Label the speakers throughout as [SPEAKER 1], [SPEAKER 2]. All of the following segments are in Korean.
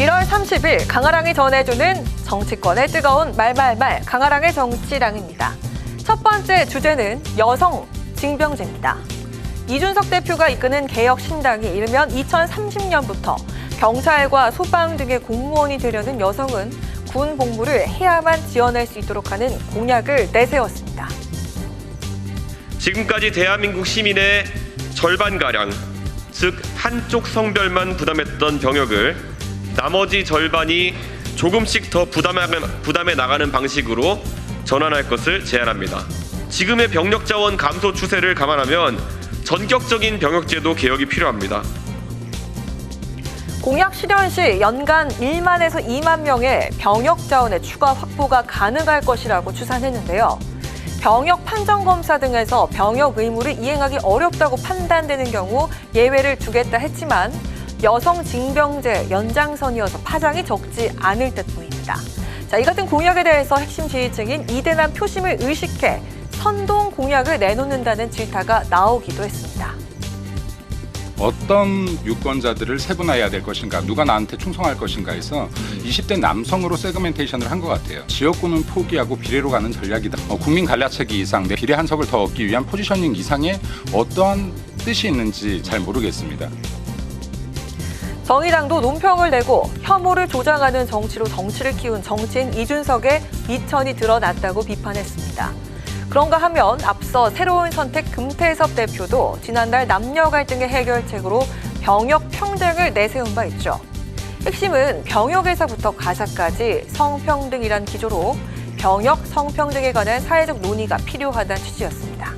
[SPEAKER 1] 1월 30일 강아랑이 전해주는 정치권의 뜨거운 말말말 강아랑의 정치랑입니다. 첫 번째 주제는 여성 징병제입니다. 이준석 대표가 이끄는 개혁신당이 이르면 2030년부터 경찰과 소방 등의 공무원이 되려는 여성은 군 복무를 해야만 지원할 수 있도록 하는 공약을 내세웠습니다.
[SPEAKER 2] 지금까지 대한민국 시민의 절반가량, 즉 한쪽 성별만 부담했던 병역을 나머지 절반이 조금씩 더 부담해 나가는 방식으로 전환할 것을 제안합니다. 지금의 병력 자원 감소 추세를 감안하면 전격적인 병역제도 개혁이 필요합니다.
[SPEAKER 1] 공약 실현 시 연간 1만에서 2만 명의 병역 자원의 추가 확보가 가능할 것이라고 추산했는데요. 병역 판정검사 등에서 병역 의무를 이행하기 어렵다고 판단되는 경우 예외를 두겠다 했지만 여성 징병제 연장선이어서 파장이 적지 않을 듯 보입니다. 자, 이 같은 공약에 대해서 핵심 지지층인 이대남 표심을 의식해 선동 공약을 내놓는다는 질타가 나오기도 했습니다.
[SPEAKER 3] 어떤 유권자들을 세분화해야 될 것인가, 누가 나한테 충성할 것인가에서 20대 남성으로 세그멘테이션을 한 것 같아요. 지역구는 포기하고 비례로 가는 전략이다. 국민 갈라치기 이상, 내 비례 한 석을 더 얻기 위한 포지셔닝 이상의 어떠한 뜻이 있는지 잘 모르겠습니다.
[SPEAKER 1] 정의당도 논평을 내고 혐오를 조장하는 정치로 정치를 키운 정치인 이준석의 미천이 드러났다고 비판했습니다. 그런가 하면 앞서 새로운 선택 금태섭 대표도 지난달 남녀 갈등의 해결책으로 병역 평등을 내세운 바 있죠. 핵심은 병역에서부터 가사까지 성평등이란 기조로 병역 성평등에 관한 사회적 논의가 필요하다는 취지였습니다.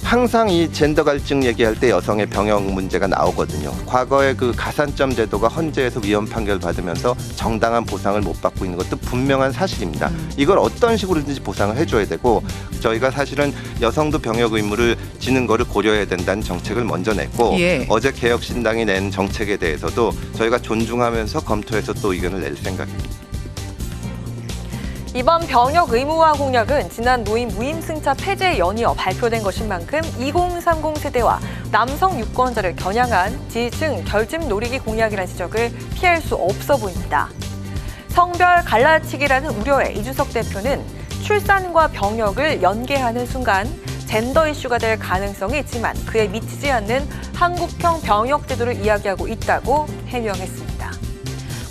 [SPEAKER 4] 항상 이 젠더 갈증 얘기할 때 여성의 병역 문제가 나오거든요. 과거에 그 가산점 제도가 헌재에서 위헌 판결 받으면서 정당한 보상을 못 받고 있는 것도 분명한 사실입니다. 이걸 어떤 식으로든지 보상을 해줘야 되고, 저희가 사실은 여성도 병역 의무를 지는 거를 고려해야 된다는 정책을 먼저 냈고, 어제 개혁신당이 낸 정책에 대해서도 저희가 존중하면서 검토해서 또 의견을 낼 생각입니다.
[SPEAKER 1] 이번 병역 의무화 공약은 지난 노인 무임승차 폐지에 연이어 발표된 것인 만큼 2030 세대와 남성 유권자를 겨냥한 지지층 결집 노리기 공약이라는 지적을 피할 수 없어 보입니다. 성별 갈라치기라는 우려에 이준석 대표는 출산과 병역을 연계하는 순간 젠더 이슈가 될 가능성이 있지만 그에 미치지 않는 한국형 병역 제도를 이야기하고 있다고 해명했습니다.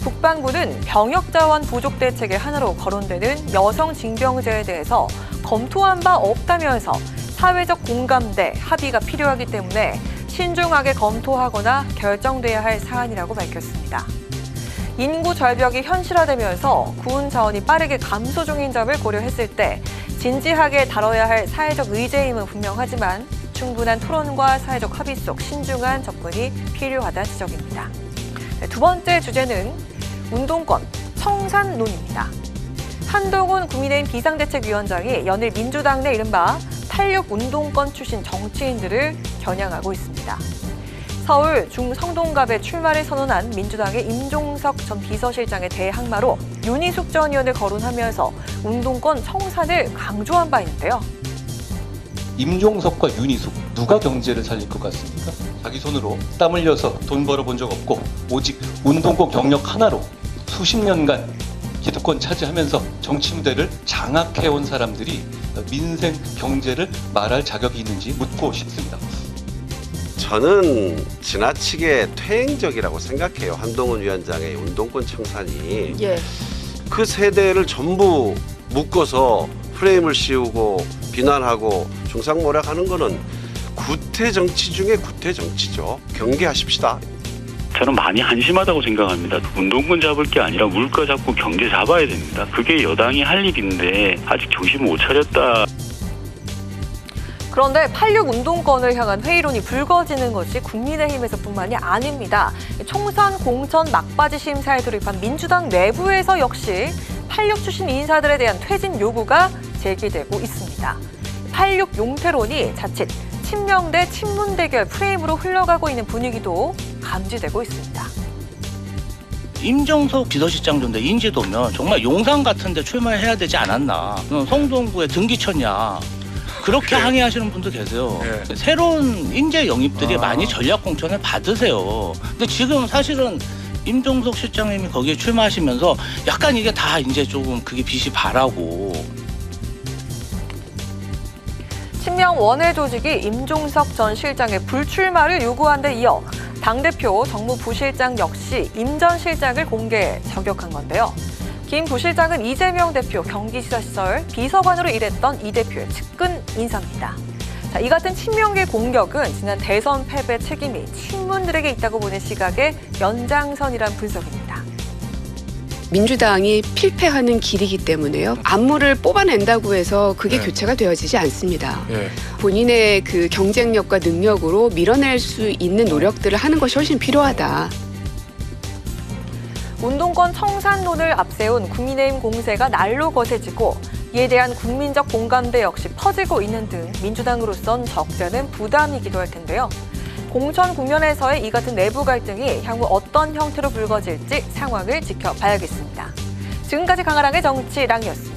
[SPEAKER 1] 국방부는 병역 자원 부족 대책의 하나로 거론되는 여성 징병제에 대해서 검토한 바 없다면서 사회적 공감대, 합의가 필요하기 때문에 신중하게 검토하거나 결정돼야 할 사안이라고 밝혔습니다. 인구 절벽이 현실화되면서 군 자원이 빠르게 감소 중인 점을 고려했을 때 진지하게 다뤄야 할 사회적 의제임은 분명하지만 충분한 토론과 사회적 합의 속 신중한 접근이 필요하다는 지적입니다. 두 번째 주제는 운동권, 청산론입니다. 한동훈 국민의힘 비상대책위원장이 연일 민주당 내 이른바 86 운동권 출신 정치인들을 겨냥하고 있습니다. 서울 중성동갑에 출마를 선언한 민주당의 임종석 전 비서실장의 대항마로 윤희숙 전 의원을 거론하면서 운동권 청산을 강조한 바 있는데요.
[SPEAKER 5] 임종석과 윤희숙 누가 경제를 살릴 것 같습니까? 자기 손으로 땀 흘려서 돈 벌어본 적 없고 오직 운동권 경력 하나로 수십 년간 기득권 차지하면서 정치 무대를 장악해온 사람들이 민생 경제를 말할 자격이 있는지 묻고 싶습니다.
[SPEAKER 6] 저는 지나치게 퇴행적이라고 생각해요. 한동훈 위원장의 운동권 청산이 그 세대를 전부 묶어서 프레임을 씌우고 비난하고 중상모략하는 거는 구태 정치 중에 구태 정치죠. 경계하십시다.
[SPEAKER 7] 저는 많이 한심하다고 생각합니다. 운동권 잡을 게 아니라 물가 잡고 경제 잡아야 됩니다. 그게 여당이 할 일인데 아직 정신 못 차렸다.
[SPEAKER 1] 그런데 86 운동권을 향한 회의론이 불거지는 것이 국민의힘에서뿐만이 아닙니다. 총선 공천 막바지 심사에 돌입한 민주당 내부에서 역시 86 출신 인사들에 대한 퇴진 요구가 제기되고 있습니다. 86 용태론이 자칫 친명 대 친문 대결 프레임으로 흘러가고 있는 분위기도 감지되고 있습니다.
[SPEAKER 8] 임종석 비서실장도 내 인지도면 정말 용산 같은 데 출마해야 되지 않았나. 성동구에 등기쳤냐. 그렇게 항의하시는 분도 계세요. 새로운 인재 영입들이 많이 전략 공천을 받으세요. 근데 지금 사실은 임종석 실장님이 거기에 출마하시면서 약간 이게 다 이제 조금 그게 빛이 바라고.
[SPEAKER 1] 친명 원외 조직이 임종석 전 실장의 불출마를 요구한 데 이어 당대표 정무부실장 역시 임 전 실장을 공개 저격한 건데요. 김 부실장은 이재명 대표 경기지사 시절 비서관으로 일했던 이 대표의 측근 인사입니다. 자, 이 같은 친명계 공격은 지난 대선 패배 책임이 친문들에게 있다고 보는 시각의 연장선이란 분석입니다.
[SPEAKER 9] 민주당이 필패하는 길이기 때문에요. 안무를 뽑아낸다고 해서 그게 교체가 되어지지 않습니다. 본인의 그 경쟁력과 능력으로 밀어낼 수 있는 노력들을 하는 것이 훨씬 필요하다.
[SPEAKER 1] 운동권 청산론을 앞세운 국민의힘 공세가 날로 거세지고 이에 대한 국민적 공감대 역시 퍼지고 있는 등 민주당으로선 적잖은 부담이기도 할 텐데요. 공천 국면에서의 이 같은 내부 갈등이 향후 어떤 형태로 불거질지 상황을 지켜봐야겠습니다. 지금까지 강아랑의 정치랑이었습니다.